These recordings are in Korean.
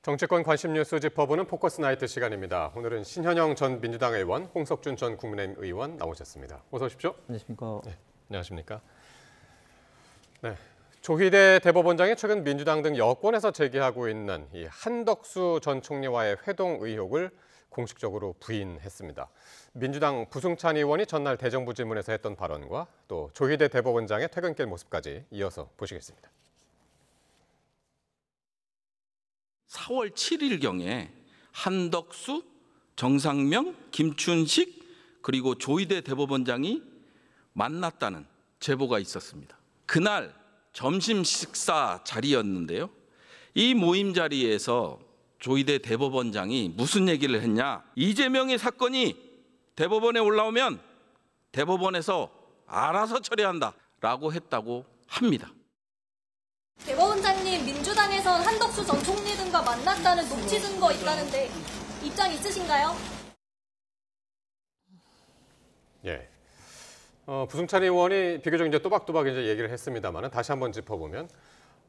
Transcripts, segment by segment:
정치권 관심 뉴스 짚어보는 포커스 나이트 시간입니다. 오늘은 신현영 전 민주당 의원, 홍석준 전 국민의힘 의원 나오셨습니다. 어서 오십시오. 안녕하십니까. 네, 안녕하십니까. 네, 조희대 대법원장이 최근 민주당 등 여권에서 제기하고 있는 이 한덕수 전 총리와의 회동 의혹을 공식적으로 부인했습니다. 민주당 부승찬 의원이 전날 대정부 질문에서 했던 발언과 또 조희대 대법원장의 퇴근길 모습까지 이어서 보시겠습니다. 4월 7일경에 한덕수, 정상명, 김춘식 그리고 조희대 대법원장이 만났다는 제보가 있었습니다. 그날 점심 식사 자리였는데요. 이 모임 자리에서 조희대 대법원장이 무슨 얘기를 했냐? 이재명의 사건이 대법원에 올라오면 대법원에서 알아서 처리한다라고 했다고 합니다. 대법원장님, 민주당에선 한덕수 전 총리 등과 만났다는 녹취 증거 있다는데 입장 있으신가요? 예. 부승찬 의원이 비교적 이제 또박또박 이제 얘기를 했습니다만 다시 한번 짚어보면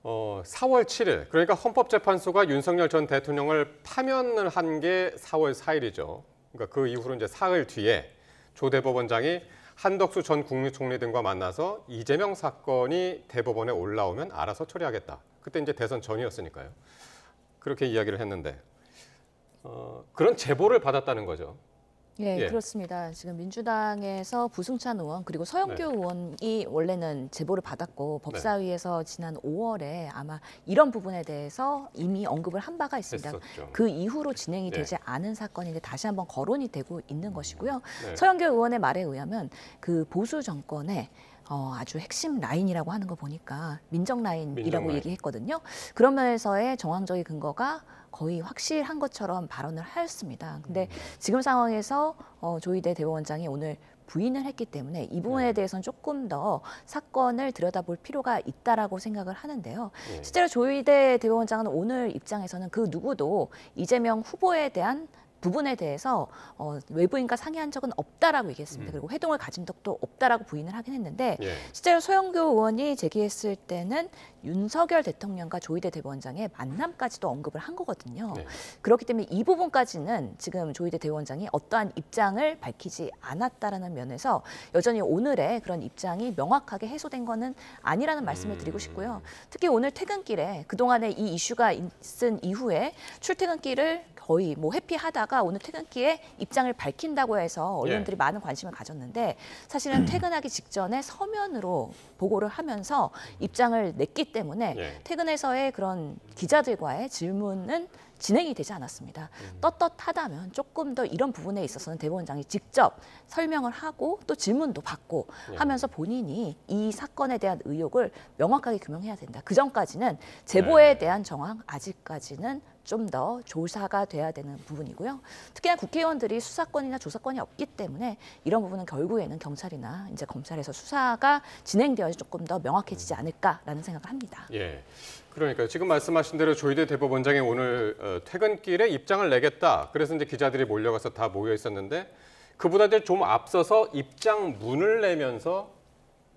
4월 7일 그러니까 헌법재판소가 윤석열 전 대통령을 파면을 한 게 4월 4일이죠. 그러니까 그 이후로 이제 사흘 뒤에 조 대법원장이 한덕수 전 국무총리 등과 만나서 이재명 사건이 대법원에 올라오면 알아서 처리하겠다. 그때 이제 대선 전이었으니까요. 그렇게 이야기를 했는데 그런 제보를 받았다는 거죠. 예, 예. 그렇습니다. 지금 민주당에서 부승찬 의원 그리고 서영교 의원이 원래는 제보를 받았고 법사위에서 지난 5월에 아마 이런 부분에 대해서 이미 언급을 한 바가 있습니다. 했었죠. 그 이후로 진행이 되지 않은 사건인데 다시 한번 거론이 되고 있는 것이고요. 네. 서영교 의원의 말에 의하면 그 보수 정권의 아주 핵심 라인이라고 하는 거 보니까 민정 라인이라고 라인. 얘기했거든요. 그런 면에서의 정황적인 근거가 거의 확실한 것처럼 발언을 하였습니다. 근데 지금 상황에서 조희대 대법원장이 오늘 부인을 했기 때문에 이 부분에 대해서는 조금 더 사건을 들여다볼 필요가 있다라고 생각을 하는데요. 실제로 조희대 대법원장은 오늘 입장에서는 그 누구도 이재명 후보에 대한 부분에 대해서 외부인과 상의한 적은 없다라고 얘기했습니다. 그리고 회동을 가진 적도 없다라고 부인을 하긴 했는데 실제로 소영교 의원이 제기했을 때는 윤석열 대통령과 조희대 대법원장의 만남까지도 언급을 한 거거든요. 그렇기 때문에 이 부분까지는 지금 조희대 대법원장이 어떠한 입장을 밝히지 않았다라는 면에서 여전히 오늘의 그런 입장이 명확하게 해소된 거는 아니라는 말씀을 드리고 싶고요. 특히 오늘 퇴근길에 그동안에 이 이슈가 있은 이후에 출퇴근길을 거의 뭐 회피하다가 오늘 퇴근길에 입장을 밝힌다고 해서 언론들이 많은 관심을 가졌는데 사실은 퇴근하기 직전에 서면으로 보고를 하면서 입장을 냈기 때문에 퇴근해서의 그런 기자들과의 질문은 진행이 되지 않았습니다. 떳떳하다면 조금 더 이런 부분에 있어서는 대법원장이 직접 설명을 하고 또 질문도 받고 하면서 본인이 이 사건에 대한 의혹을 명확하게 규명해야 된다. 그 전까지는 제보에 대한 정황 아직까지는 좀 더 조사가 돼야 되는 부분이고요. 특히나 국회의원들이 수사권이나 조사권이 없기 때문에 이런 부분은 결국에는 경찰이나 이제 검찰에서 수사가 진행되어야 조금 더 명확해지지 않을까라는 생각을 합니다. 예. 그러니까 지금 말씀하신 대로 조희대 대법원장이 오늘 퇴근길에 입장을 내겠다. 그래서 이제 기자들이 몰려가서 다 모여 있었는데 그보다 이제 좀 앞서서 입장문을 내면서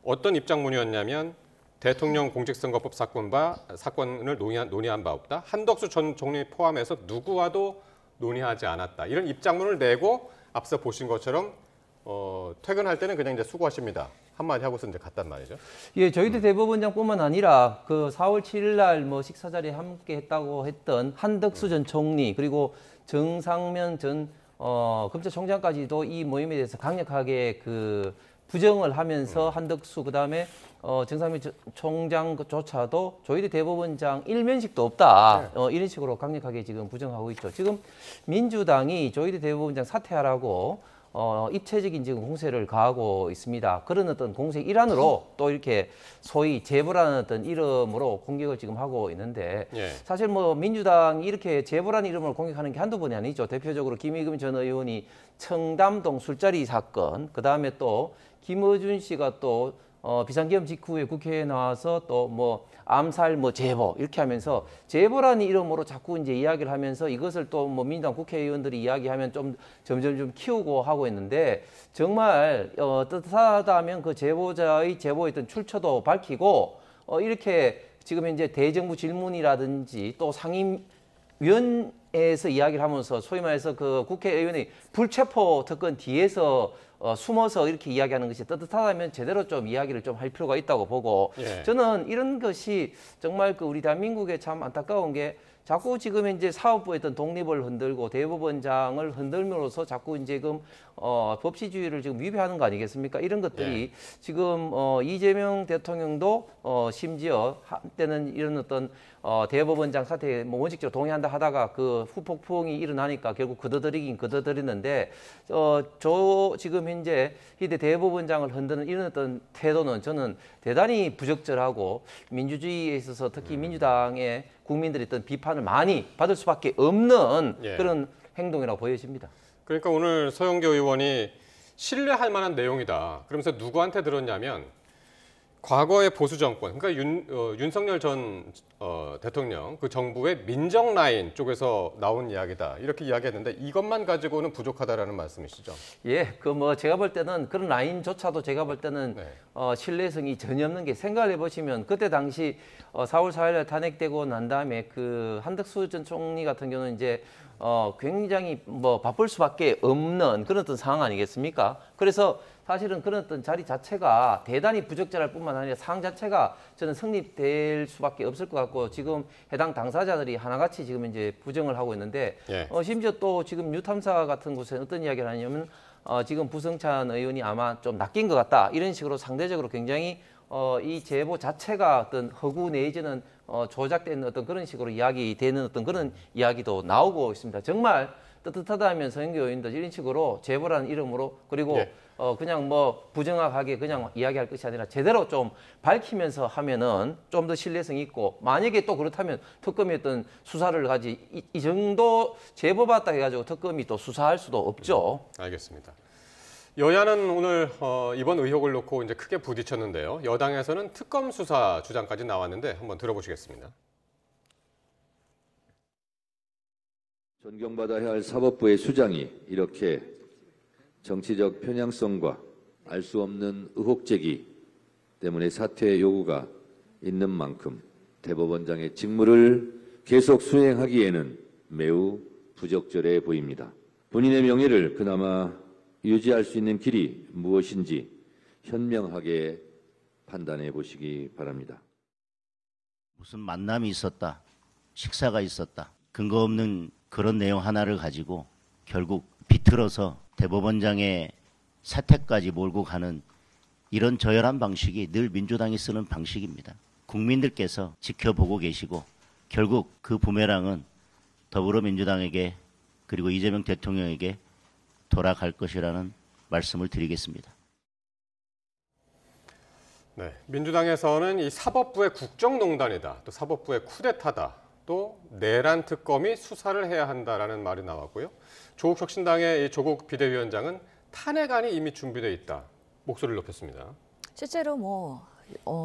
어떤 입장문이었냐면 대통령 공직선거법 사건을 논의한 바 없다. 한덕수 전 총리 포함해서 누구와도 논의하지 않았다. 이런 입장문을 내고 앞서 보신 것처럼 퇴근할 때는 그냥 이제 수고하십니다. 한마디 하고서 이제 갔단 말이죠. 예, 조희대 대법원장뿐만 아니라 그 4월 7일 날 뭐 식사 자리에 함께 했다고 했던 한덕수 전 총리 그리고 정상면 전 검찰총장까지도 이 모임에 대해서 강력하게 그 부정을 하면서 한덕수 그다음에 정상면 총장조차도 조희대 대법원장 일면식도 없다. 이런 식으로 강력하게 지금 부정하고 있죠. 지금 민주당이 조희대 대법원장 사퇴하라고 입체적인 지금 공세를 가하고 있습니다. 그런 어떤 공세 일환으로 또 이렇게 소위 제보라는 어떤 이름으로 공격을 지금 하고 있는데 사실 뭐 민주당이 이렇게 제보라는 이름으로 공격하는 게 한두 번이 아니죠. 대표적으로 김의겸 전 의원이 청담동 술자리 사건, 그 다음에 또 김어준 씨가 또 비상계엄 직후에 국회에 나와서 또 뭐 암살 뭐 제보 이렇게 하면서 제보라는 이름으로 자꾸 이제 이야기를 하면서 이것을 또 뭐 민주당 국회의원들이 이야기하면 좀 점점 좀 키우고 하고 있는데 정말 뜻하다면 그 제보자의 제보했던 출처도 밝히고 이렇게 지금 현재 대정부 질문이라든지 또 상임 위원회에서 이야기를 하면서 소위 말해서 그 국회의원이 불체포 특권 뒤에서 숨어서 이렇게 이야기하는 것이 떳떳하다면 제대로 좀 이야기를 좀 할 필요가 있다고 보고 예. 저는 이런 것이 정말 그 우리 대한민국에 참 안타까운 게 자꾸 지금 이제 사법부의 어떤 독립을 흔들고 대법원장을 흔들므로써 자꾸 이제 지금 법치주의를 지금 위배하는 거 아니겠습니까? 이런 것들이 지금 이재명 대통령도 심지어 한때는 이런 어떤 대법원장 사태에 뭐 원칙적으로 동의한다 하다가 그 후폭풍이 일어나니까 결국 거둬들이긴 거둬들이는데 저 지금 현재 이 대법원장을 흔드는 이런 어떤 태도는 저는 대단히 부적절하고 민주주의에 있어서 특히 민주당의 국민들이 어떤 비판을 많이 받을 수밖에 없는 예. 그런 행동이라고 보여집니다. 그러니까 오늘 서영교 의원이 신뢰할 만한 내용이다. 그러면서 누구한테 들었냐면 과거의 보수 정권, 그러니까 윤석열 전 대통령 그 정부의 민정 라인 쪽에서 나온 이야기다. 이렇게 이야기했는데 이것만 가지고는 부족하다라는 말씀이시죠? 예, 그 뭐 제가 볼 때는 그런 라인조차도 제가 볼 때는 네. 신뢰성이 전혀 없는 게 생각을 해보시면 그때 당시 4월 4일에 탄핵되고 난 다음에 그 한덕수 전 총리 같은 경우는 이제 굉장히 뭐 바쁠 수밖에 없는 그런 어떤 상황 아니겠습니까? 그래서 사실은 그런 어떤 자리 자체가 대단히 부적절할 뿐만 아니라 상황 자체가 저는 성립될 수밖에 없을 것 같고 지금 해당 당사자들이 하나같이 지금 이제 부정을 하고 있는데 예. 심지어 또 지금 뉴탐사 같은 곳에 어떤 이야기를 하냐면 지금 부성찬 의원이 아마 좀 낚인 것 같다 이런 식으로 상대적으로 굉장히 이 제보 자체가 어떤 허구 내지는 조작된 어떤 그런 식으로 이야기되는 어떤 그런 이야기도 나오고 있습니다. 정말 떳떳하다면 서영교 의원도 이런 식으로 제보라는 이름으로 그리고 예. 그냥 뭐 부정확하게 그냥 이야기할 것이 아니라 제대로 좀 밝히면서 하면은 좀 더 신뢰성이 있고 만약에 또 그렇다면 특검이 어떤 수사를 가지 이 정도 제보받다 해가지고 특검이 또 수사할 수도 없죠. 알겠습니다. 여야는 오늘 이번 의혹을 놓고 이제 크게 부딪혔는데요. 여당에서는 특검 수사 주장까지 나왔는데 한번 들어보시겠습니다. 존경받아야 할 사법부의 수장이 이렇게 정치적 편향성과 알 수 없는 의혹 제기 때문에 사퇴 요구가 있는 만큼 대법원장의 직무를 계속 수행하기에는 매우 부적절해 보입니다. 본인의 명예를 그나마 유지할 수 있는 길이 무엇인지 현명하게 판단해 보시기 바랍니다. 무슨 만남이 있었다, 식사가 있었다, 근거 없는 그런 내용 하나를 가지고 결국 비틀어서 대법원장의 사퇴까지 몰고 가는 이런 저열한 방식이 늘 민주당이 쓰는 방식입니다. 국민들께서 지켜보고 계시고 결국 그 부메랑은 더불어민주당에게 그리고 이재명 대통령에게 돌아갈 것이라는 말씀을 드리겠습니다. 네, 민주당에서는 이 사법부의 국정농단이다, 또 사법부의 쿠데타다, 또 내란 특검이 수사를 해야 한다라는 말이 나왔고요. 조국 혁신당의 이 조국 비대위원장은 탄핵안이 이미 준비돼 있다, 목소리를 높였습니다. 실제로 뭐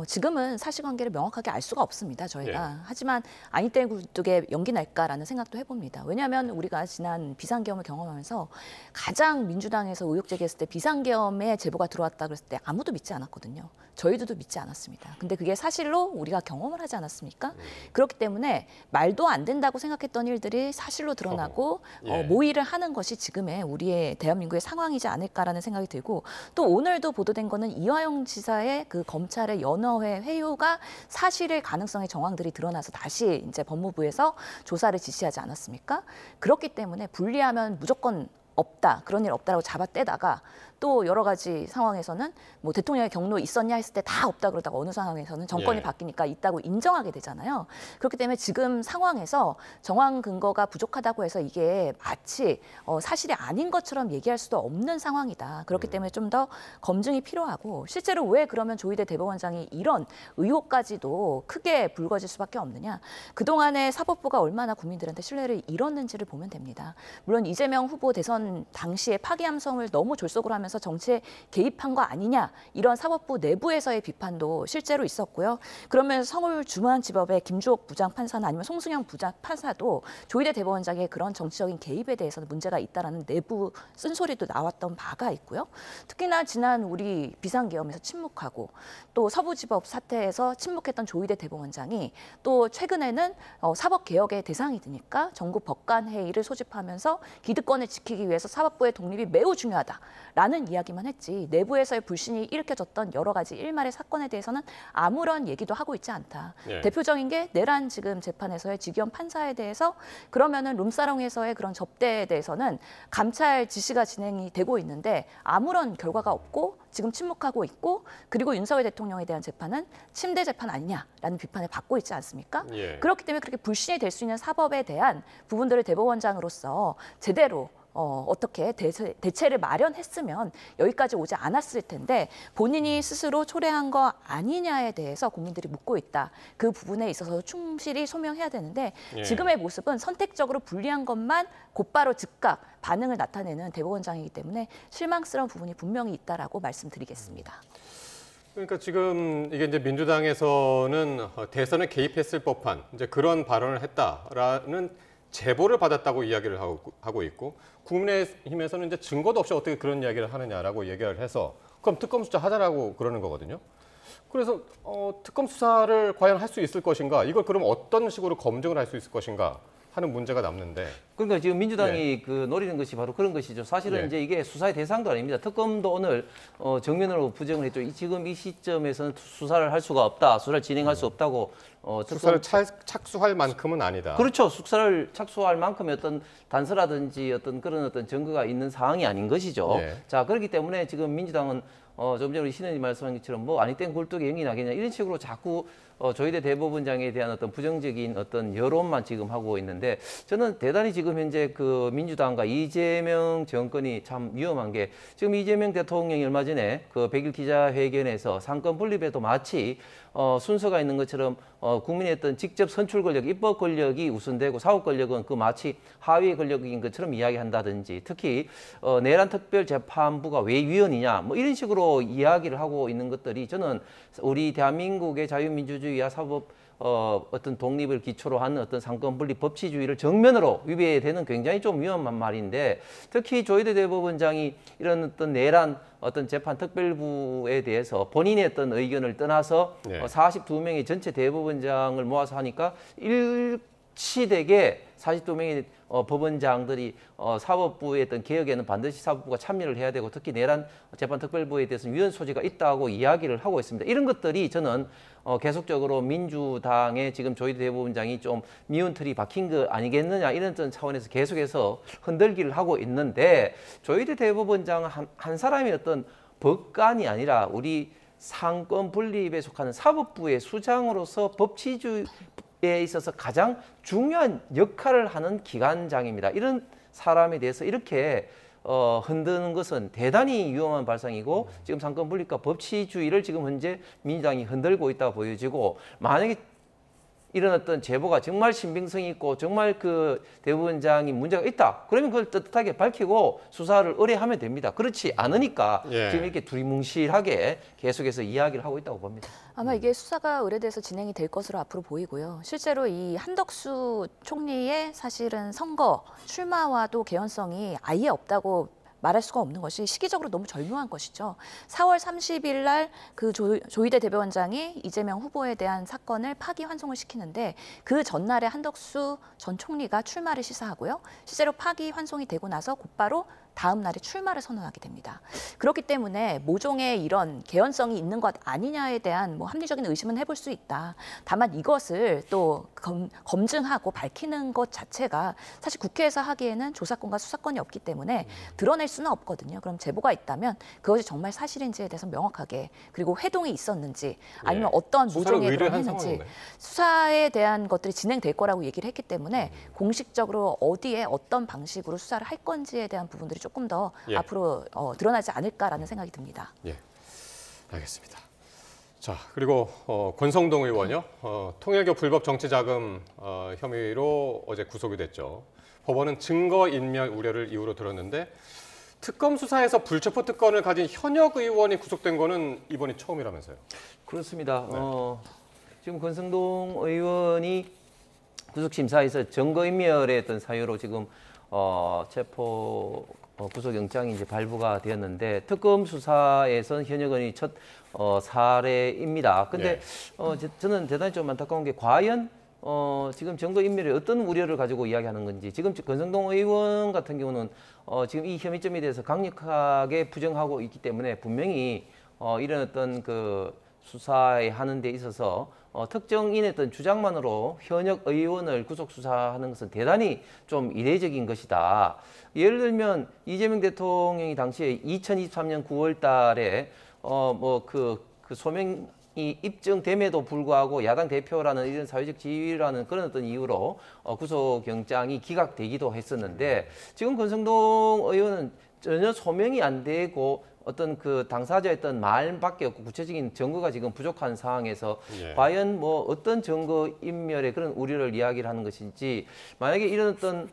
지금은 사실관계를 명확하게 알 수가 없습니다, 저희가. 예. 하지만 아인슈타인 굴뚝에 연기 날까라는 생각도 해봅니다. 왜냐하면 우리가 지난 비상계엄을 경험하면서 가장 민주당에서 의혹 제기했을 때 비상계엄에 제보가 들어왔다 그랬을 때 아무도 믿지 않았거든요. 저희들도 믿지 않았습니다. 근데 그게 사실로 우리가 경험을 하지 않았습니까? 그렇기 때문에 말도 안 된다고 생각했던 일들이 사실로 드러나고 예. 모의를 하는 것이 지금의 우리의 대한민국의 상황이지 않을까라는 생각이 들고 또 오늘도 보도된 거는 이화영 지사의 그 검찰의 연허회 회유가 사실일 가능성의 정황들이 드러나서 다시 이제 법무부에서 조사를 지시하지 않았습니까? 그렇기 때문에 분리하면 무조건 없다, 그런 일 없다라고 잡아떼다가 또 여러 가지 상황에서는 뭐 대통령의 경로 있었냐 했을 때 다 없다 그러다가 어느 상황에서는 정권이 예. 바뀌니까 있다고 인정하게 되잖아요. 그렇기 때문에 지금 상황에서 정황 근거가 부족하다고 해서 이게 마치 사실이 아닌 것처럼 얘기할 수도 없는 상황이다. 그렇기 때문에 좀 더 검증이 필요하고 실제로 왜 그러면 조희대 대법원장이 이런 의혹까지도 크게 불거질 수밖에 없느냐. 그동안에 사법부가 얼마나 국민들한테 신뢰를 잃었는지를 보면 됩니다. 물론 이재명 후보 대선 당시에 파기 함성을 너무 졸속으로 하면서 하면서 정치에 개입한 거 아니냐 이런 사법부 내부에서의 비판도 실제로 있었고요. 그러면서 서울중앙지법의 김주옥 부장판사나 아니면 송승영 부장판사도 조희대 대법원장의 그런 정치적인 개입에 대해서는 문제가 있다라는 내부 쓴소리도 나왔던 바가 있고요. 특히나 지난 우리 비상계엄에서 침묵하고 또 서부지법 사태에서 침묵했던 조희대 대법원장이 또 최근에는 사법개혁의 대상이 되니까 전국 법관회의를 소집하면서 기득권을 지키기 위해서 사법부의 독립이 매우 중요하다라는 이야기만 했지 내부에서의 불신이 일으켜졌던 여러 가지 일말의 사건에 대해서는 아무런 얘기도 하고 있지 않다. 예. 대표적인 게 내란 지금 재판에서의 지기현 판사에 대해서 그러면은 룸사롱에서의 그런 접대에 대해서는 감찰 지시가 진행이 되고 있는데 아무런 결과가 없고 지금 침묵하고 있고 그리고 윤석열 대통령에 대한 재판은 침대 재판 아니냐라는 비판을 받고 있지 않습니까? 예. 그렇기 때문에 그렇게 불신이 될 수 있는 사법에 대한 부분들을 대법원장으로서 제대로 어떻게 대체를 마련했으면 여기까지 오지 않았을 텐데 본인이 스스로 초래한 거 아니냐에 대해서 국민들이 묻고 있다. 그 부분에 있어서 충실히 소명해야 되는데 예. 지금의 모습은 선택적으로 불리한 것만 곧바로 즉각 반응을 나타내는 대법원장이기 때문에 실망스러운 부분이 분명히 있다라고 말씀드리겠습니다. 그러니까 지금 이게 이제 민주당에서는 대선에 개입했을 법한 이제 그런 발언을 했다라는 제보를 받았다고 이야기를 하고 있고 국민의힘에서는 이제 증거도 없이 어떻게 그런 이야기를 하느냐라고 얘기를 해서 그럼 특검 수사 하자라고 그러는 거거든요. 그래서 특검 수사를 과연 할 수 있을 것인가? 이걸 그럼 어떤 식으로 검증을 할 수 있을 것인가 하는 문제가 남는데. 그러니까 지금 민주당이 그 노리는 것이 바로 그런 것이죠. 사실은 이제 이게 수사의 대상도 아닙니다. 특검도 오늘 정면으로 부정을 했죠. 지금 이 시점에서는 수사를 할 수가 없다. 수사를 진행할 수 없다고. 수사를 착수할 만큼은 아니다. 그렇죠. 수사를 착수할 만큼의 어떤 단서라든지 어떤 그런 어떤 증거가 있는 상황이 아닌 것이죠. 자, 그렇기 때문에 지금 민주당은 좀 전에 우리 신원님 말씀한 것처럼 뭐 아니 땡 굴뚝에 영이 나겠냐 이런 식으로 자꾸 조희대 대법원장에 대한 어떤 부정적인 어떤 여론만 지금 하고 있는데 저는 대단히 지금 현재 그 민주당과 이재명 정권이 참 위험한 게 지금 이재명 대통령이 얼마 전에 그 100일 기자회견에서 상권 분립에도 마치 순서가 있는 것처럼 국민의 어떤 직접 선출 권력, 입법 권력이 우선되고 사법 권력은 그 마치 하위 권력인 것처럼 이야기한다든지 특히 내란 특별재판부가 왜 위헌이냐 뭐 이런 식으로 이야기를 하고 있는 것들이 저는 우리 대한민국의 자유민주주의와 사법 어떤 독립을 기초로 한 어떤 상권 분립 법치주의를 정면으로 위배되는 굉장히 좀 위험한 말인데 특히 조희대 대법원장이 이런 어떤 내란 어떤 재판 특별부에 대해서 본인의 어떤 의견을 떠나서 42명의 전체 대법원장을 모아서 하니까 일치되게 42명의 법원장들이 사법부의 어떤 개혁에는 반드시 사법부가 참여를 해야 되고 특히 내란 재판 특별부에 대해서는 위헌 소지가 있다고 이야기를 하고 있습니다. 이런 것들이 저는 계속적으로 민주당의 지금 조희대 대법원장이 좀 미운 틀이 박힌 거 아니겠느냐 이런 차원에서 계속해서 흔들기를 하고 있는데 조희대 대법원장 한 사람이 어떤 법관이 아니라 우리 상권 분립에 속하는 사법부의 수장으로서 법치주의에 있어서 가장 중요한 역할을 하는 기관장입니다. 이런 사람에 대해서 이렇게 흔드는 것은 대단히 위험한 발상이고 지금 상권 분립과 법치주의를 지금 현재 민주당이 흔들고 있다 보여지고 만약에 이런 어떤 제보가 정말 신빙성이 있고 정말 그 대법원장이 문제가 있다. 그러면 그걸 떳떳하게 밝히고 수사를 의뢰하면 됩니다. 그렇지 않으니까 지금 이렇게 두리뭉실하게 계속해서 이야기를 하고 있다고 봅니다. 아마 이게 수사가 의뢰돼서 진행이 될 것으로 앞으로 보이고요. 실제로 이 한덕수 총리의 사실은 선거 출마와도 개연성이 아예 없다고 말할 수가 없는 것이 시기적으로 너무 절묘한 것이죠. 4월 30일 날 그 조희대 대법원장이 이재명 후보에 대한 사건을 파기환송을 시키는데 그 전날에 한덕수 전 총리가 출마를 시사하고요. 실제로 파기환송이 되고 나서 곧바로 다음 날에 출마를 선언하게 됩니다. 그렇기 때문에 모종의 이런 개연성이 있는 것 아니냐에 대한 뭐 합리적인 의심은 해볼 수 있다. 다만 이것을 또 검증하고 밝히는 것 자체가 사실 국회에서 하기에는 조사권과 수사권이 없기 때문에 드러낼 수는 없거든요. 그럼 제보가 있다면 그것이 정말 사실인지에 대해서 명확하게 그리고 회동이 있었는지 아니면 어떤 모종의 그런 했는지 수사에 대한 것들이 진행될 거라고 얘기를 했기 때문에 공식적으로 어디에 어떤 방식으로 수사를 할 건지에 대한 부분들이 조금 더 앞으로 드러나지 않을까라는 생각이 듭니다. 예, 알겠습니다. 자, 그리고 권성동 의원요. 통일교 불법 정치자금 혐의로 어제 구속이 됐죠. 법원은 증거인멸 우려를 이유로 들었는데 특검 수사에서 불체포 특권을 가진 현역 의원이 구속된 거는 이번이 처음이라면서요. 그렇습니다. 지금 권성동 의원이 구속심사에서 증거인멸의 어떤 사유로 지금 체포 구속영장이 이제 발부가 되었는데 특검 수사에선 현역 의원이 첫 사례입니다. 근데 저는 대단히 좀 안타까운 게 과연 지금 증거인멸에 어떤 우려를 가지고 이야기하는 건지 지금 권성동 의원 같은 경우는 지금 이 혐의점에 대해서 강력하게 부정하고 있기 때문에 분명히 이런 어떤 그 수사에 하는 데 있어서 특정인의 어떤 주장만으로 현역 의원을 구속 수사하는 것은 대단히 좀 이례적인 것이다. 예를 들면 이재명 대통령이 당시에 2023년 9월 달에 그 소명이 입증됨에도 불구하고 야당 대표라는 이런 사회적 지위라는 그런 어떤 이유로 구속영장이 기각되기도 했었는데 지금 권성동 의원은 전혀 소명이 안 되고 어떤 그 당사자의 어떤 말밖에 없고 구체적인 증거가 지금 부족한 상황에서 과연 뭐 어떤 증거 인멸의 그런 우려를 이야기를 하는 것인지 만약에 이런 어떤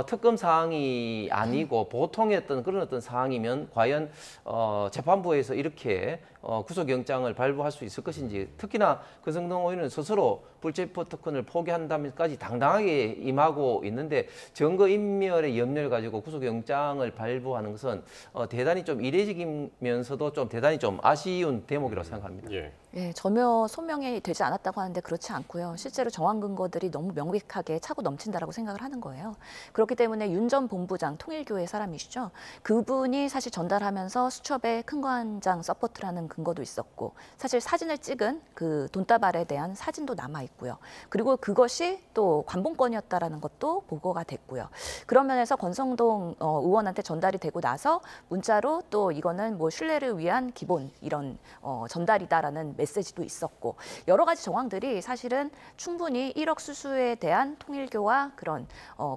특검 사항이 아니고 보통의 어떤 그런 어떤 사항이면 과연 재판부에서 이렇게 구속영장을 발부할 수 있을 것인지 특히나 권성동 의원은 스스로 불체포 특권을 포기한다면까지 당당하게 임하고 있는데 증거인멸의 염려를 가지고 구속영장을 발부하는 것은 대단히 좀 이례적이면서도 좀 대단히 좀 아쉬운 대목이라고 생각합니다. 예, 전혀 소명이 되지 않았다고 하는데 그렇지 않고요. 실제로 정황 근거들이 너무 명백하게 차고 넘친다라고 생각을 하는 거예요. 그렇기 때문에 윤 전 본부장 통일교회 사람이시죠. 그분이 사실 전달하면서 수첩에 큰 거 한 장 서포트라는 근거도 있었고 사실 사진을 찍은 그 돈다발에 대한 사진도 남아 있고요. 그리고 그것이 또 관본권이었다라는 것도 보고가 됐고요. 그런 면에서 권성동 의원한테 전달이 되고 나서 문자로 또 이거는 뭐 신뢰를 위한 기본 이런 전달이다라는 메시지도 있었고 여러 가지 정황들이 사실은 충분히 1억 수수에 대한 통일교와 그런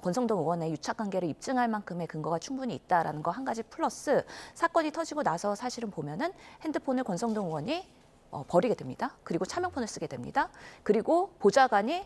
권성동 의원의 유착 관계를 입증할 만큼의 근거가 충분히 있다라는 거 한 가지 플러스 사건이 터지고 나서 사실은 보면은 핸드폰을 권성동 의원이 버리게 됩니다. 그리고 차명폰을 쓰게 됩니다. 그리고 보좌관이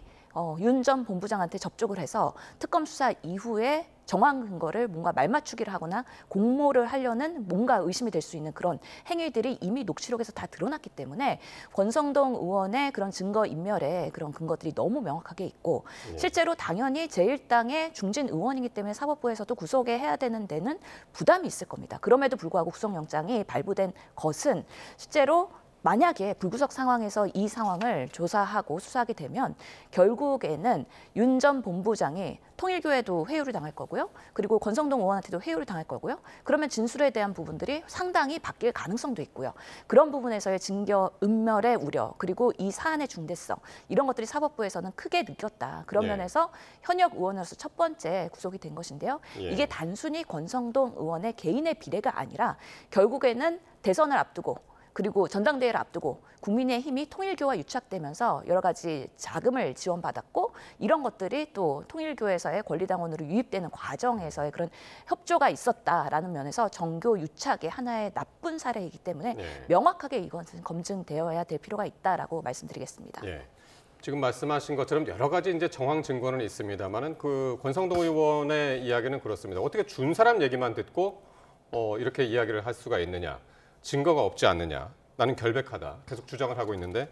윤 전 본부장한테 접촉을 해서 특검 수사 이후에 정황 근거를 뭔가 말맞추기를 하거나 공모를 하려는 뭔가 의심이 될 수 있는 그런 행위들이 이미 녹취록에서 다 드러났기 때문에 권성동 의원의 그런 증거 인멸의 그런 근거들이 너무 명확하게 있고 실제로 당연히 제1당의 중진 의원이기 때문에 사법부에서도 구속에 해야 되는 데는 부담이 있을 겁니다. 그럼에도 불구하고 구속영장이 발부된 것은 실제로 만약에 불구속 상황에서 이 상황을 조사하고 수사하게 되면 결국에는 윤 전 본부장이 통일교회도 회유를 당할 거고요. 그리고 권성동 의원한테도 회유를 당할 거고요. 그러면 진술에 대한 부분들이 상당히 바뀔 가능성도 있고요. 그런 부분에서의 증거 인멸의 우려 그리고 이 사안의 중대성 이런 것들이 사법부에서는 크게 느꼈다. 그런 면에서 현역 의원으로서 첫 번째 구속이 된 것인데요. 이게 단순히 권성동 의원의 개인의 비례가 아니라 결국에는 대선을 앞두고 그리고 전당대회를 앞두고 국민의힘이 통일교와 유착되면서 여러 가지 자금을 지원받았고 이런 것들이 또 통일교에서의 권리당원으로 유입되는 과정에서의 그런 협조가 있었다라는 면에서 정교 유착의 하나의 나쁜 사례이기 때문에 명확하게 이것은 검증되어야 될 필요가 있다라고 말씀드리겠습니다. 지금 말씀하신 것처럼 여러 가지 이제 정황 증거는 있습니다만은 그 권성동 의원의 이야기는 그렇습니다. 어떻게 준 사람 얘기만 듣고 이렇게 이야기를 할 수가 있느냐? 증거가 없지 않느냐. 나는 결백하다. 계속 주장을 하고 있는데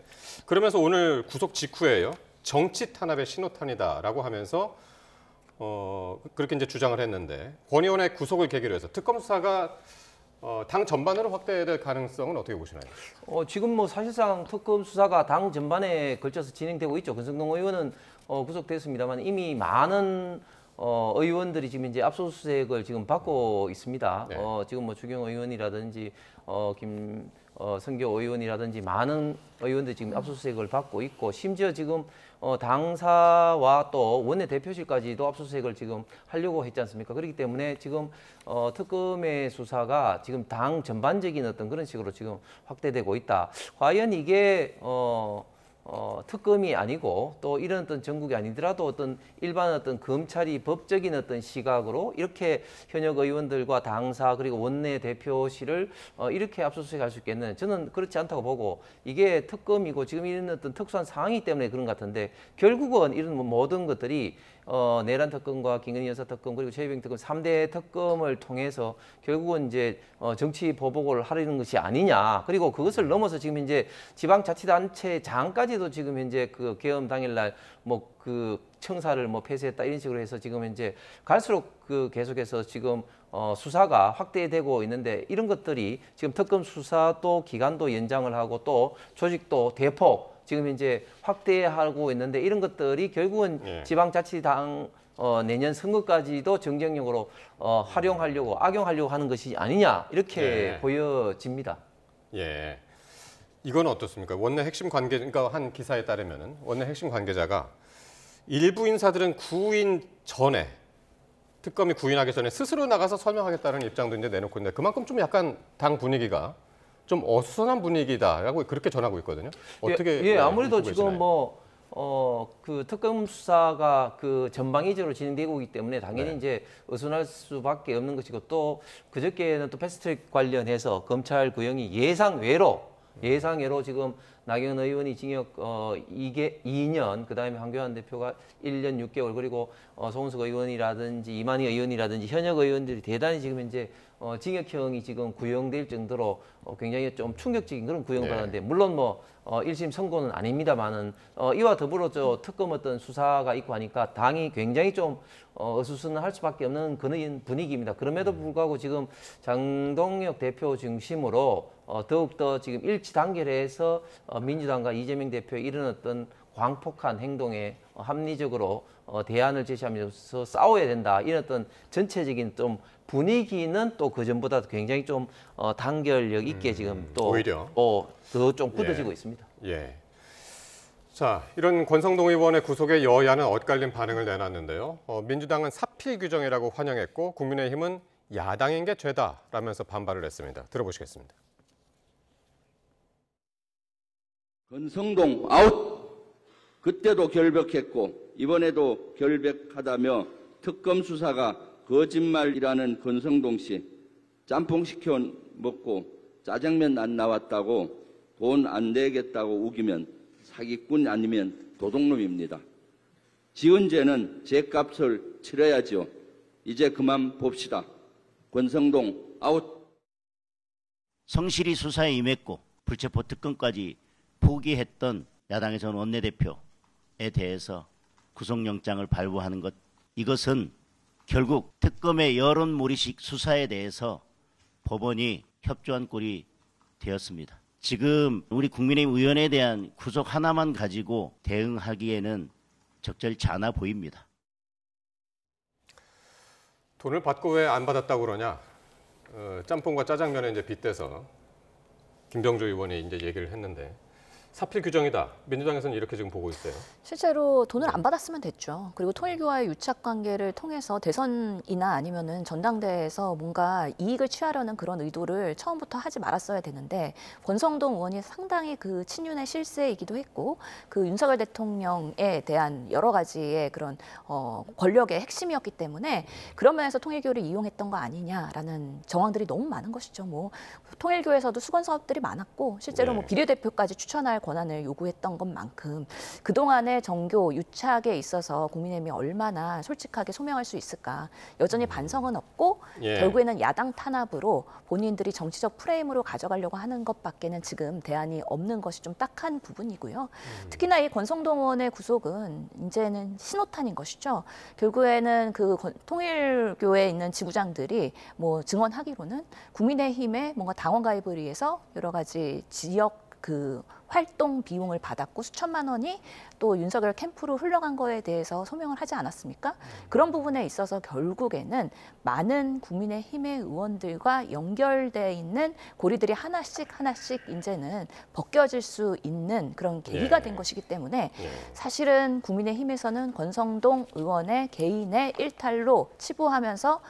그러면서 오늘 구속 직후에요. 정치 탄압의 신호탄이다라고 하면서 그렇게 이제 주장을 했는데 권 의원의 구속을 계기로 해서 특검 수사가 당 전반으로 확대될 가능성은 어떻게 보시나요? 지금 뭐 사실상 특검 수사가 당 전반에 걸쳐서 진행되고 있죠. 권성동 의원은 구속됐습니다만 이미 많은 의원들이 지금 이제 압수수색을 지금 받고 있습니다. 지금 뭐 주경 의원이라든지 김성교 의원이라든지 많은 의원들이 지금 압수수색을 받고 있고 심지어 지금 당사와 또 원내 대표실까지도 압수수색을 지금 하려고 했지 않습니까? 그렇기 때문에 지금 특검의 수사가 지금 당 전반적인 어떤 그런 식으로 지금 확대되고 있다. 과연 이게 특검이 아니고 또 이런 어떤 전국이 아니더라도 어떤 일반 어떤 검찰이 법적인 어떤 시각으로 이렇게 현역 의원들과 당사 그리고 원내 대표실을 이렇게 압수수색할 수 있겠는 저는 그렇지 않다고 보고 이게 특검이고 지금 이런 어떤 특수한 상황이기 때문에 그런 것 같은데 결국은 이런 모든 것들이 내란 특검과 김건희 여사 특검 그리고 최혜병 특검 3대 특검을 통해서 결국은 이제 정치 보복을 하려는 것이 아니냐. 그리고 그것을 넘어서 지금 이제 지방자치단체장까지도 지금 현재 그 계엄 당일날 뭐 그 청사를 뭐 폐쇄했다 이런 식으로 해서 지금 이제 갈수록 그 계속해서 지금 수사가 확대되고 있는데 이런 것들이 지금 특검 수사도 기간도 연장을 하고 또 조직도 대폭 지금 이제 확대하고 있는데 이런 것들이 결국은 지방자치당 내년 선거까지도 정쟁력으로 활용하려고 악용하려고 하는 것이 아니냐 이렇게 보여집니다. 예. 이건 어떻습니까? 원내 핵심 관계, 그러니까 한 기사에 따르면은 원내 핵심 관계자가 일부 인사들은 구인 전에 특검이 구인하기 전에 스스로 나가서 설명하겠다는 입장도 이제 내놓고 있는데 그만큼 좀 약간 당 분위기가 좀 어수선한 분위기다라고 그렇게 전하고 있거든요. 어떻게 아무래도 보시나요? 지금 그 특검 수사가 그 전방위적으로 진행되고 있기 때문에 당연히 이제 어수선할 수밖에 없는 것이고 또 그저께는 또 패스트트랙 관련해서 검찰 구형이 예상외로 지금 나경원 의원이 징역 2년, 그다음에 황교안 대표가 1년 6개월, 그리고 송은석 의원이라든지 이만희 의원이라든지 현역 의원들이 대단히 지금 이제 징역형이 지금 구형될 정도로 굉장히 좀 충격적인 그런 구형을 받았는데 물론 뭐 1심 선고는 아닙니다만은 이와 더불어 저 특검 어떤 수사가 있고 하니까 당이 굉장히 좀 어수선할 수밖에 없는 그런 분위기입니다. 그럼에도 불구하고 지금 장동혁 대표 중심으로 더욱더 지금 일치 단결해서 민주당과 이재명 대표의 이런 어떤 광폭한 행동에 합리적으로 대안을 제시하면서 싸워야 된다. 이런 어떤 전체적인 좀 분위기는 또 그 전보다 굉장히 좀 단결력 있게 지금 또 오히려 더 좀 굳어지고 있습니다. 예. 자, 이런 권성동 의원의 구속에 여야는 엇갈린 반응을 내놨는데요. 민주당은 사필 규정이라고 환영했고 국민의힘은 야당인 게 죄다라면서 반발을 했습니다. 들어보시겠습니다. 권성동 아웃! 그때도 결백했고 이번에도 결백하다며 특검 수사가 거짓말이라는 권성동 씨 짬뽕 시켜 먹고 짜장면 안 나왔다고 돈 안 내겠다고 우기면 사기꾼 아니면 도둑놈입니다. 지은 죄는 죄값을 치러야죠. 이제 그만 봅시다. 권성동 아웃. 성실히 수사에 임했고 불체포 특검까지 포기했던 야당의 전 원내대표에 대해서 구속영장을 발부하는 것, 이것은 결국 특검의 여론몰이식 수사에 대해서 법원이 협조한 꼴이 되었습니다. 지금 우리 국민의힘 의원에 대한 구속 하나만 가지고 대응하기에는 적절치 않아 보입니다. 돈을 받고 왜 안 받았다고 그러냐? 짬뽕과 짜장면에 이제 빗대서 김병조 의원이 이제 얘기를 했는데 사필 규정이다. 민주당에서는 이렇게 지금 보고 있어요. 실제로 돈을 안 받았으면 됐죠. 그리고 통일교와의 유착 관계를 통해서 대선이나 아니면은 전당대회에서 뭔가 이익을 취하려는 그런 의도를 처음부터 하지 말았어야 되는데 권성동 의원이 상당히 그 친윤의 실세이기도 했고 그 윤석열 대통령에 대한 여러 가지의 그런 권력의 핵심이었기 때문에 그런 면에서 통일교를 이용했던 거 아니냐라는 정황들이 너무 많은 것이죠. 뭐 통일교에서도 수건 사업들이 많았고 실제로 뭐 비례대표까지 추천할 권한을 요구했던 것만큼 그동안의 정교 유착에 있어서 국민의힘이 얼마나 솔직하게 소명할 수 있을까. 여전히 반성은 없고 결국에는 야당 탄압으로 본인들이 정치적 프레임으로 가져가려고 하는 것밖에는 지금 대안이 없는 것이 좀 딱한 부분이고요. 특히나 이 권성동 의원의 구속은 이제는 신호탄인 것이죠. 결국에는 그 통일교에 있는 지부장들이 뭐 증언하기로는 국민의힘에 뭔가 당원 가입을 위해서 여러 가지 지역 그 활동 비용을 받았고 수천만 원이 또 윤석열 캠프로 흘러간 거에 대해서 소명을 하지 않았습니까? 그런 부분에 있어서 결국에는 많은 국민의힘의 의원들과 연결돼 있는 고리들이 하나씩 이제는 벗겨질 수 있는 그런 계기가 된 것이기 때문에 사실은 국민의힘에서는 권성동 의원의 개인의 일탈로 치부하면서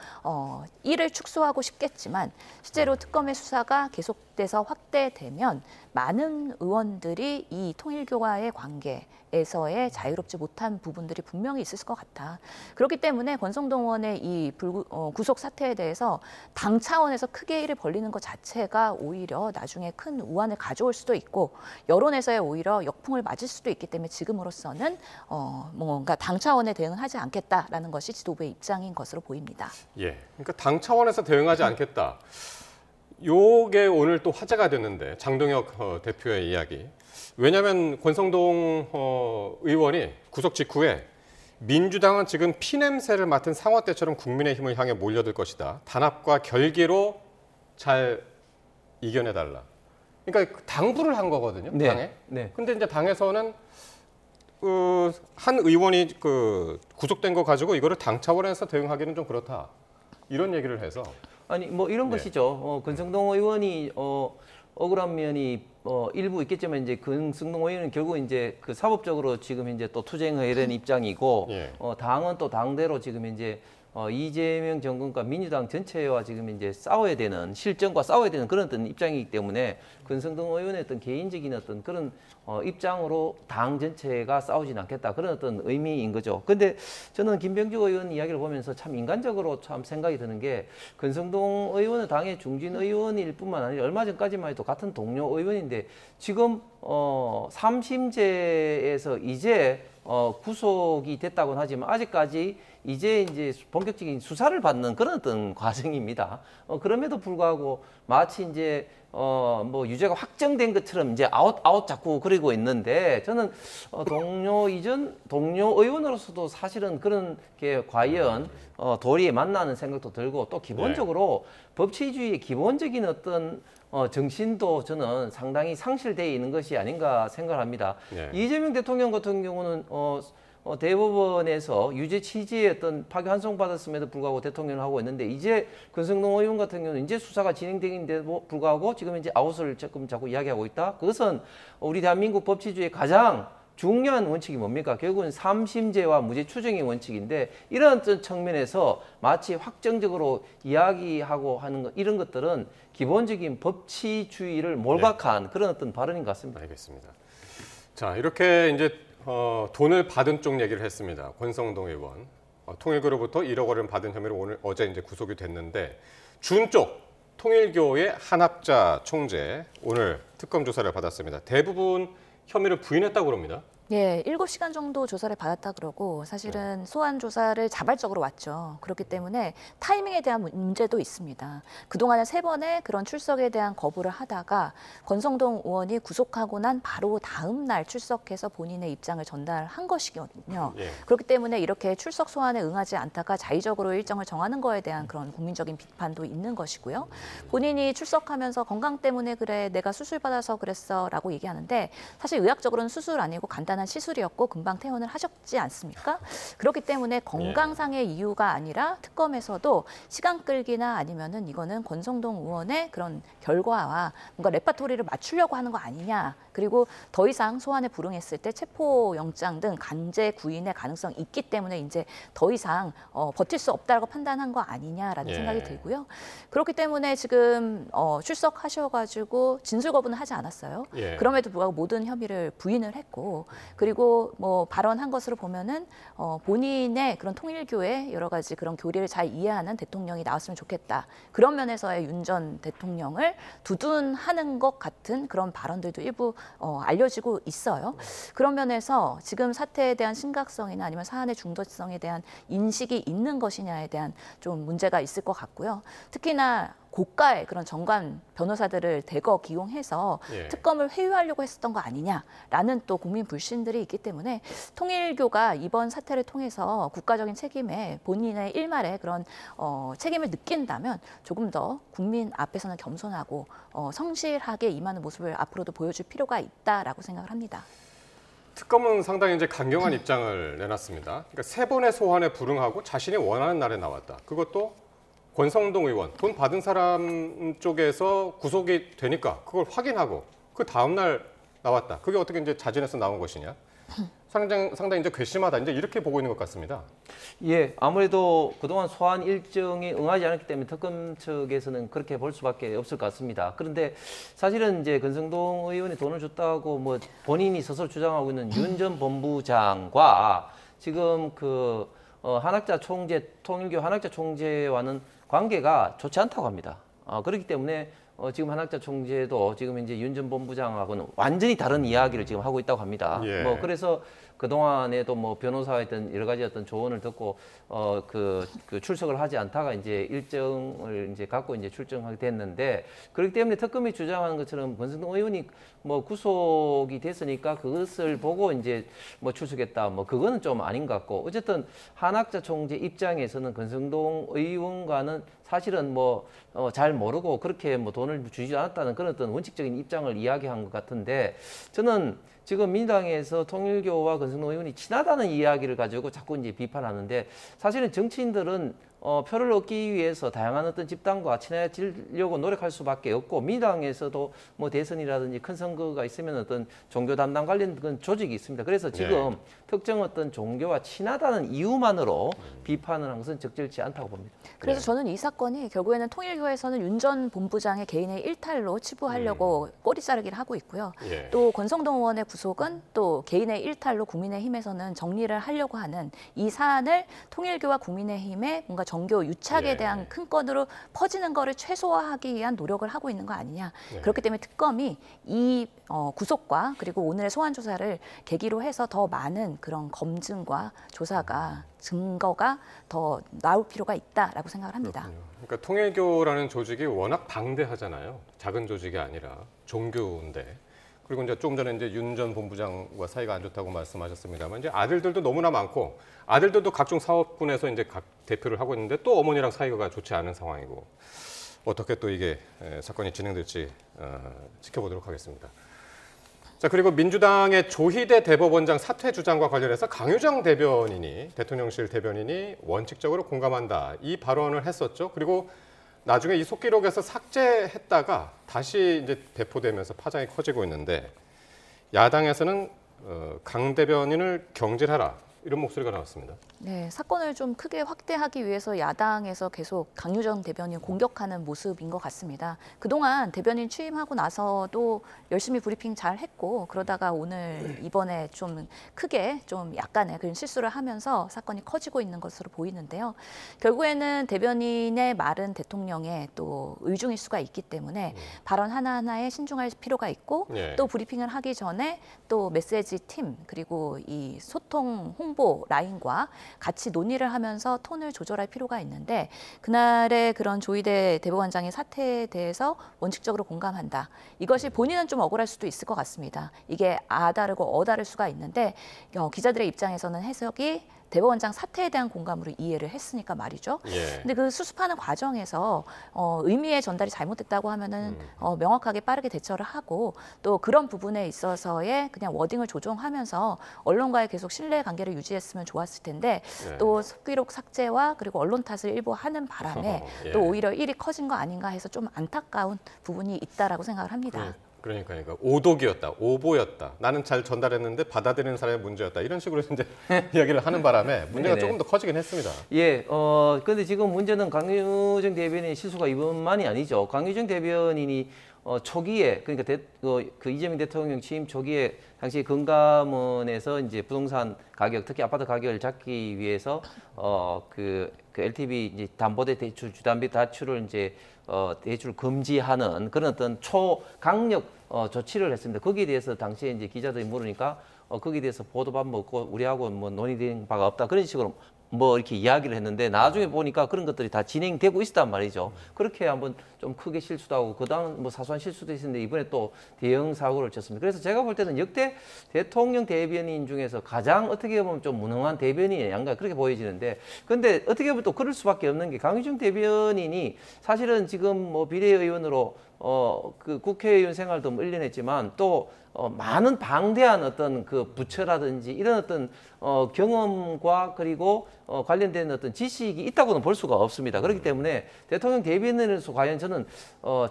이를 축소하고 싶겠지만 실제로 특검의 수사가 계속돼서 확대되면 많은 의원 의원들이 이 통일교와의 관계에서의 자유롭지 못한 부분들이 분명히 있을 것 같다. 그렇기 때문에 권성동 의원의 이 구속 사태에 대해서 당 차원에서 크게 일을 벌리는 것 자체가 오히려 나중에 큰 우환을 가져올 수도 있고 여론에서의 오히려 역풍을 맞을 수도 있기 때문에 지금으로서는 뭔가 당 차원의 대응은 하지 않겠다라는 것이 지도부의 입장인 것으로 보입니다. 예, 그러니까 당 차원에서 대응하지 않겠다. 요게 오늘 또 화제가 됐는데 장동혁 대표의 이야기. 왜냐하면 권성동 의원이 구속 직후에 민주당은 지금 피냄새를 맡은 상어 때처럼 국민의힘을 향해 몰려들 것이다. 단합과 결기로 잘 이겨내달라. 그러니까 당부를 한 거거든요. 네. 당에. 네. 근데 이제 당에서는 한 의원이 구속된 거 가지고 이거를 당 차원에서 대응하기는 좀 그렇다. 이런 얘기를 해서. 아니 뭐 이런 네. 것이죠. 권성동 의원이 억울한 면이 일부 있겠지만 이제 권성동 의원은 결국 이제 그 사법적으로 지금 이제 또 투쟁해야 되는 입장이고 예. 당은 또 당대로 지금 이제 이재명 정권과 민주당 전체와 지금 이제 싸워야 되는 실정과 싸워야 되는 그런 어떤 입장이기 때문에 권성동 의원의 어떤 개인적인 어떤 그런 입장으로 당 전체가 싸우진 않겠다 그런 어떤 의미인 거죠. 근데 저는 김병주 의원 이야기를 보면서 참 인간적으로 참 생각이 드는 게 권성동 의원은 당의 중진 의원일 뿐만 아니라 얼마 전까지만 해도 같은 동료 의원인데 지금 3심제에서 이제 구속이 됐다고는 하지만 아직까지 이제 본격적인 수사를 받는 그런 어떤 과정입니다. 그럼에도 불구하고 마치 이제 뭐 유죄가 확정된 것처럼 이제 아웃 자꾸 그러고 있는데 저는 동료 의원으로서도 사실은 그런 게 과연 도리에 맞나는 생각도 들고 또 기본적으로 법치주의의 기본적인 어떤 정신도 저는 상당히 상실되어 있는 것이 아닌가 생각합니다. 네. 이재명 대통령 같은 경우는 대법원에서 유죄 취지의 어떤 파기환송 받았음에도 불구하고 대통령을 하고 있는데 이제 권성동 의원 같은 경우는 이제 수사가 진행되는데도 불구하고 지금 이제 아웃을 자꾸 이야기하고 있다. 그것은 우리 대한민국 법치주의의 가장 중요한 원칙이 뭡니까? 결국은 삼심제와 무죄 추정의 원칙인데 이런 측면에서 마치 확정적으로 이야기하고 하는 것 이런 것들은 기본적인 법치주의를 몰각한 그런 어떤 발언인 것 같습니다. 알겠습니다. 자, 이렇게 이제 돈을 받은 쪽 얘기를 했습니다. 권성동 의원. 통일교로부터 1억 원을 받은 혐의로 어제 이제 구속이 됐는데 준 쪽 통일교의 한학자 총재 오늘 특검 조사를 받았습니다. 대부분 혐의를 부인했다고 그럽니다. 예, 7시간 정도 조사를 받았다 그러고 사실은 소환 조사를 자발적으로 왔죠. 그렇기 때문에 타이밍에 대한 문제도 있습니다. 그동안에 3번의 그런 출석에 대한 거부를 하다가 권성동 의원이 구속하고 난 바로 다음 날 출석해서 본인의 입장을 전달한 것이거든요. 예. 그렇기 때문에 이렇게 출석 소환에 응하지 않다가 자의적으로 일정을 정하는 거에 대한 그런 국민적인 비판도 있는 것이고요. 본인이 출석하면서 건강 때문에 그래, 내가 수술 받아서 그랬어 라고 얘기하는데 사실 의학적으로는 수술 아니고 간단한 시술이었고 금방 퇴원을 하셨지 않습니까? 그렇기 때문에 건강상의 이유가 아니라 특검에서도 시간 끌기나 아니면은 이거는 권성동 의원의 그런 결과와 뭔가 레파토리를 맞추려고 하는 거 아니냐. 그리고 더 이상 소환에 불응했을 때 체포영장 등 간제 구인의 가능성이 있기 때문에 이제 더 이상 버틸 수 없다고 판단한 거 아니냐라는 생각이 들고요. 그렇기 때문에 지금 출석하셔가지고 진술 거부는 하지 않았어요. 그럼에도 불구하고 모든 혐의를 부인을 했고 그리고 뭐 발언한 것으로 보면은 본인의 그런 통일교의 여러 가지 그런 교리를 잘 이해하는 대통령이 나왔으면 좋겠다. 그런 면에서의 윤 전 대통령을 두둔하는 것 같은 그런 발언들도 일부 알려지고 있어요. 그런 면에서 지금 사태에 대한 심각성이나 아니면 사안의 중도성에 대한 인식이 있는 것이냐에 대한 좀 문제가 있을 것 같고요. 특히나 고가의 그런 정관 변호사들을 대거 기용해서 특검을 회유하려고 했었던 거 아니냐라는 또 국민 불신들이 있기 때문에 통일교가 이번 사태를 통해서 국가적인 책임에 본인의 일말의 그런 책임을 느낀다면 조금 더 국민 앞에서는 겸손하고 성실하게 임하는 모습을 앞으로도 보여줄 필요가 있다라고 생각을 합니다. 특검은 상당히 이제 강경한 입장을 내놨습니다. 그러니까 3번의 소환에 불응하고 자신이 원하는 날에 나왔다. 그것도 권성동 의원, 돈 받은 사람 쪽에서 구속이 되니까 그걸 확인하고 그 다음 날 나왔다. 그게 어떻게 이제 자진해서 나온 것이냐? 상당히 이제 괘씸하다 이제 이렇게 보고 있는 것 같습니다. 예, 아무래도 그동안 소환 일정에 응하지 않았기 때문에 특검 측에서는 그렇게 볼 수밖에 없을 것 같습니다. 그런데 사실은 이제 권성동 의원이 돈을 줬다고 뭐 본인이 스스로 주장하고 있는 윤 전 본부장과 지금 그 한학자 총재, 통일교 한학자 총재와는 관계가 좋지 않다고 합니다. 그렇기 때문에 지금 한학자 총재도 지금 이제 윤 전 본부장하고는 완전히 다른 이야기를 지금 하고 있다고 합니다. 예. 뭐 그래서 그동안에도 뭐 변호사의 어떤 여러 가지 어떤 조언을 듣고 그 출석을 하지 않다가 이제 일정을 이제 갖고 이제 출정하게 됐는데, 그렇기 때문에 특검이 주장하는 것처럼 권성동 의원이 뭐 구속이 됐으니까 그것을 보고 이제 뭐 출석했다, 뭐 그거는 좀 아닌 것 같고, 어쨌든 한학자 총재 입장에서는 권성동 의원과는 사실은 뭐 잘 모르고 그렇게 뭐 돈을 주지 않았다는 그런 어떤 원칙적인 입장을 이야기한 것 같은데, 저는 지금 민주당에서 통일교와 권성동 의원이 친하다는 이야기를 가지고 자꾸 이제 비판하는데, 사실은 정치인들은 표를 얻기 위해서 다양한 어떤 집단과 친해지려고 노력할 수밖에 없고, 민주당에서도 뭐 대선이라든지 큰 선거가 있으면 어떤 종교 담당 관련 그런 조직이 있습니다. 그래서 지금 특정 어떤 종교와 친하다는 이유만으로 비판을 한 것은 적절치 않다고 봅니다. 그래서 저는 이 사건이 결국에는 통일교에서는 윤 전 본부장의 개인의 일탈로 치부하려고 꼬리 자르기를 하고 있고요. 예. 또 권성동 의원의 구속은 또 개인의 일탈로 국민의힘에서는 정리를 하려고 하는 이 사안을 통일교와 국민의힘의 뭔가 정교 유착에 예. 대한 큰 건으로 퍼지는 거를 최소화하기 위한 노력을 하고 있는 거 아니냐. 예. 그렇기 때문에 특검이 이 구속과 그리고 오늘의 소환 조사를 계기로 해서 더 많은 그런 검증과 조사가 증거가 더 나올 필요가 있다라고 생각을 합니다. 그러니까 통일교라는 조직이 워낙 방대하잖아요. 작은 조직이 아니라 종교인데. 그리고 이제 조금 전에 이제 윤 전 본부장과 사이가 안 좋다고 말씀하셨습니다만, 이제 아들들도 너무나 많고, 아들들도 각종 사업군에서 이제 각 대표를 하고 있는데 또 어머니랑 사이가 좋지 않은 상황이고, 어떻게 또 이게 사건이 진행될지 지켜보도록 하겠습니다. 자, 그리고 민주당의 조희대 대법원장 사퇴 주장과 관련해서 강유정 대변인이, 대통령실 대변인이 원칙적으로 공감한다, 이 발언을 했었죠. 그리고 나중에 이 속기록에서 삭제했다가 다시 이제 배포되면서 파장이 커지고 있는데, 야당에서는 강 대변인을 경질하라, 이런 목소리가 나왔습니다. 네, 사건을 좀 크게 확대하기 위해서 야당에서 계속 강유정 대변인 공격하는 모습인 것 같습니다. 그동안 대변인 취임하고 나서도 열심히 브리핑 잘 했고, 그러다가 오늘 이번에 좀 크게 좀 약간의 그런 실수를 하면서 사건이 커지고 있는 것으로 보이는데요. 결국에는 대변인의 말은 대통령의 또 의중일 수가 있기 때문에 발언 하나하나에 신중할 필요가 있고, 예. 또 브리핑을 하기 전에 또 메시지 팀 그리고 이 소통 홍보 라인과 같이 논의를 하면서 톤을 조절할 필요가 있는데, 그날의 그런 조희대 대법원장의 사태에 대해서 원칙적으로 공감한다. 이것이 본인은 좀 억울할 수도 있을 것 같습니다. 이게 아다르고 어다를 수가 있는데, 기자들의 입장에서는 해석이 대법원장 사퇴에 대한 공감으로 이해를 했으니까 말이죠. 예. 근데 그 수습하는 과정에서 의미의 전달이 잘못됐다고 하면은 명확하게 빠르게 대처를 하고, 또 그런 부분에 있어서의 그냥 워딩을 조정하면서 언론과의 계속 신뢰 관계를 유지했으면 좋았을 텐데, 예. 또 속기록 삭제와 그리고 언론 탓을 일부 하는 바람에 예. 또 오히려 일이 커진 거 아닌가 해서 좀 안타까운 부분이 있다라고 생각을 합니다. 그러니까 오독이었다, 오보였다, 나는 잘 전달했는데 받아들이는 사람의 문제였다, 이런 식으로 이제 이야기를 하는 바람에 문제가 네네. 조금 더 커지긴 했습니다. 예, 근데 지금 문제는 강유정 대변인의 실수가 이번만이 아니죠. 강유정 대변인이 초기에, 그러니까 그 이재명 대통령 취임 초기에 당시 금감원에서 이제 부동산 가격, 특히 아파트 가격을 잡기 위해서 그 LTV 이제 담보대 대출, 주담비 대출을 이제 대출 금지하는 그런 어떤 초강력 조치를 했습니다. 거기에 대해서 당시에 이제 기자들이 물으니까 거기에 대해서 보도밥 먹고 우리하고 뭐 논의된 바가 없다, 그런 식으로 뭐 이렇게 이야기를 했는데, 나중에 보니까 그런 것들이 다 진행되고 있단 말이죠. 그렇게 한번 좀 크게 실수도 하고 그다음 뭐 사소한 실수도 있었는데 이번에 또 대형 사고를 쳤습니다. 그래서 제가 볼 때는 역대 대통령 대변인 중에서 가장 어떻게 보면 좀 무능한 대변인이 아닌가, 그렇게 보여지는데, 근데 어떻게 보면 또 그럴 수밖에 없는 게, 강유정 대변인이 사실은 지금 뭐 비례의원으로 그 국회의원 생활도 뭐 1년 했지만, 또 많은 방대한 어떤 그 부처라든지 이런 어떤 경험과 그리고 관련된 어떤 지식이 있다고는 볼 수가 없습니다. 그렇기 때문에 대통령 대변인으로서 과연 저는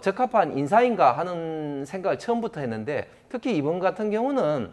적합한 인사인가 하는 생각을 처음부터 했는데, 특히 이번 같은 경우는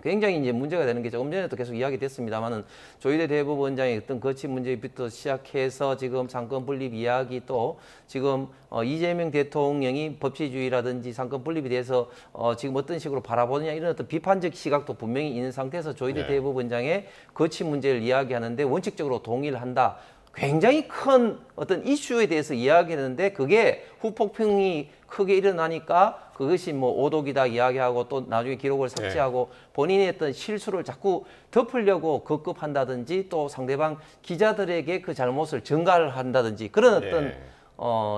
굉장히 이제 문제가 되는 게 조금 전에도 계속 이야기됐습니다만은 조희대 대법원장의 어떤 거치 문제부터 시작해서 지금 상권 분립 이야기 또 지금 이재명 대통령이 법치주의라든지 상권 분립에 대해서 지금 어떤 식으로 바라보느냐 이런 어떤 비판적 시각도 분명히 있는 상태에서 조희대 대법원장의 거치 문제를 이야기하는데 원칙적으로 동의를 한다. 굉장히 큰 어떤 이슈에 대해서 이야기했는데 그게 후폭풍이 크게 일어나니까 그것이 뭐 오독이다 이야기하고 또 나중에 기록을 삭제하고 본인의 어떤 실수를 자꾸 덮으려고 급급한다든지 또 상대방 기자들에게 그 잘못을 전가를 한다든지 그런 어떤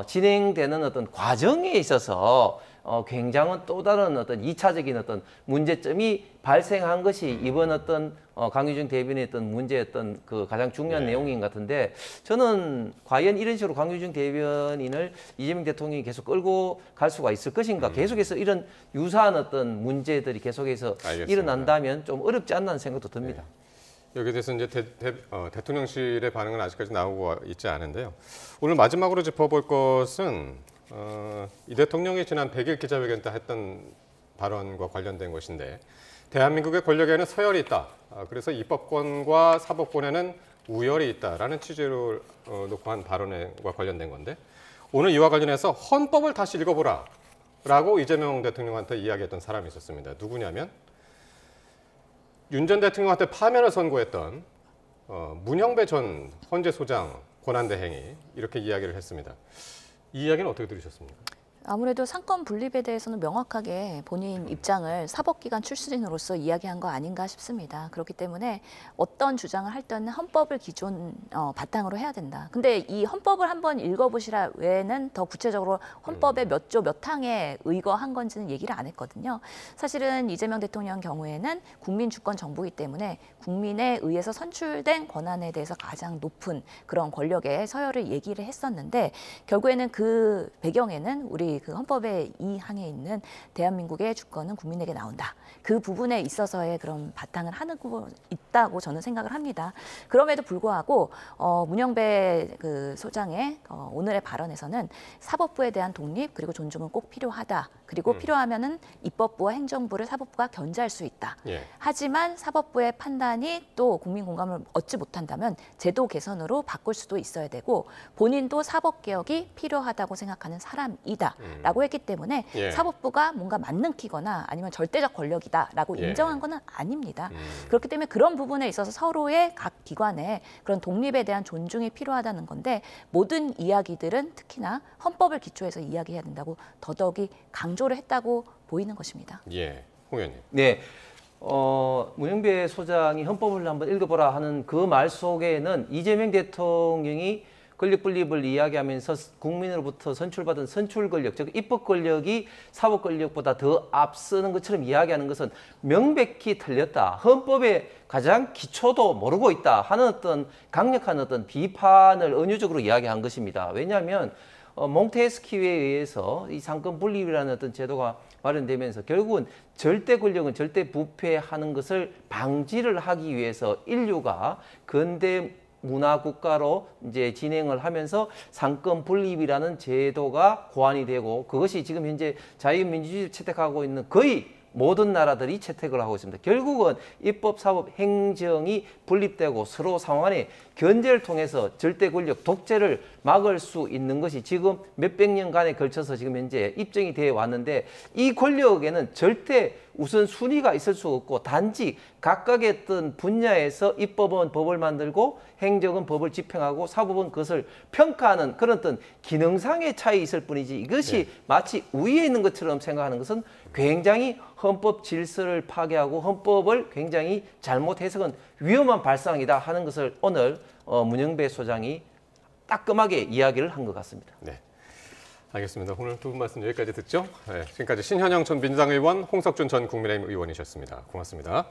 진행되는 어떤 과정에 있어서 굉장한 또 다른 어떤 2차적인 어떤 문제점이 발생한 것이 이번 어떤 강유중 대변인의 어떤 문제였던 그 가장 중요한 내용인 것 같은데 저는 과연 이런 식으로 강유중 대변인을 이재명 대통령이 계속 끌고 갈 수가 있을 것인가 계속해서 이런 유사한 어떤 문제들이 계속해서 일어난다면 좀 어렵지 않나 하는 생각도 듭니다. 여기에 대해서 이제 대통령실의 반응은 아직까지 나오고 있지 않은데요. 오늘 마지막으로 짚어볼 것은 이 대통령이 지난 100일 기자회견 때 했던 발언과 관련된 것인데 대한민국의 권력에는 서열이 있다. 그래서 입법권과 사법권에는 우열이 있다라는 취지를 놓고 한 발언과 관련된 건데 오늘 이와 관련해서 헌법을 다시 읽어보라 라고 이재명 대통령한테 이야기했던 사람이 있었습니다. 누구냐면 윤 전 대통령한테 파면을 선고했던 문형배 전 헌재소장 권한대행이 이렇게 이야기를 했습니다. 이 이야기는 어떻게 들으셨습니까? 아무래도 상권 분립에 대해서는 명확하게 본인 입장을 사법기관 출신으로서 이야기한 거 아닌가 싶습니다. 그렇기 때문에 어떤 주장을 할 때는 헌법을 기존 바탕으로 해야 된다. 근데 이 헌법을 한번 읽어보시라 외에는 더 구체적으로 헌법의 몇 조 몇 항에 의거한 건지는 얘기를 안 했거든요. 사실은 이재명 대통령 경우에는 국민 주권 정부이기 때문에 국민에 의해서 선출된 권한에 대해서 가장 높은 그런 권력의 서열을 얘기를 했었는데 결국에는 그 배경에는 우리 그 헌법의 이 항에 있는 대한민국의 주권은 국민에게 나온다. 그 부분에 있어서의 그런 바탕을 하는 거 있다고 저는 생각을 합니다. 그럼에도 불구하고 문형배 그 소장의 오늘의 발언에서는 사법부에 대한 독립 그리고 존중은 꼭 필요하다. 그리고 필요하면은 입법부와 행정부를 사법부가 견제할 수 있다. 하지만 사법부의 판단이 또 국민 공감을 얻지 못한다면 제도 개선으로 바꿀 수도 있어야 되고 본인도 사법개혁이 필요하다고 생각하는 사람이다. 라고 했기 때문에 사법부가 뭔가 맞는키거나 아니면 절대적 권력이다라고 인정한 건 아닙니다. 그렇기 때문에 그런 부분에 있어서 서로의 각 기관의 그런 독립에 대한 존중이 필요하다는 건데 모든 이야기들은 특히나 헌법을 기초해서 이야기해야 된다고 더더욱이 강조를 했다고 보이는 것입니다. 예, 홍 의원님. 네. 문형배 소장이 헌법을 한번 읽어보라 하는 그 말 속에는 이재명 대통령이 권력 분립을 이야기하면서 국민으로부터 선출받은 선출 권력, 즉 입법 권력이 사법 권력보다 더 앞서는 것처럼 이야기하는 것은 명백히 틀렸다. 헌법의 가장 기초도 모르고 있다 하는 어떤 강력한 어떤 비판을 은유적으로 이야기한 것입니다. 왜냐하면 몽테스키유에 의해서 이 상권 분립이라는 어떤 제도가 마련되면서 결국은 절대 권력은 절대 부패하는 것을 방지를 하기 위해서 인류가 근대 문화 국가로 이제 진행을 하면서 상권 분립이라는 제도가 고안이 되고 그것이 지금 현재 자유민주주의를 채택하고 있는 거의 모든 나라들이 채택을 하고 있습니다. 결국은 입법, 사법, 행정이 분립되고 서로 상환의 견제를 통해서 절대 권력, 독재를 막을 수 있는 것이 지금 몇백 년간에 걸쳐서 지금 현재 입증이 되어 왔는데 이 권력에는 절대 우선 순위가 있을 수 없고 단지 각각의 어떤 분야에서 입법은 법을 만들고 행정은 법을 집행하고 사법은 그것을 평가하는 그런 어떤 기능상의 차이 있을 뿐이지 이것이 마치 우위에 있는 것처럼 생각하는 것은 굉장히 헌법 질서를 파괴하고 헌법을 굉장히 잘못 해석은 위험한 발상이다 하는 것을 오늘 문형배 소장이 따끔하게 이야기를 한 것 같습니다. 네, 알겠습니다. 오늘 두 분 말씀 여기까지 듣죠. 네, 지금까지 신현영 전 민주당 의원, 홍석준 전 국민의힘 의원이셨습니다. 고맙습니다.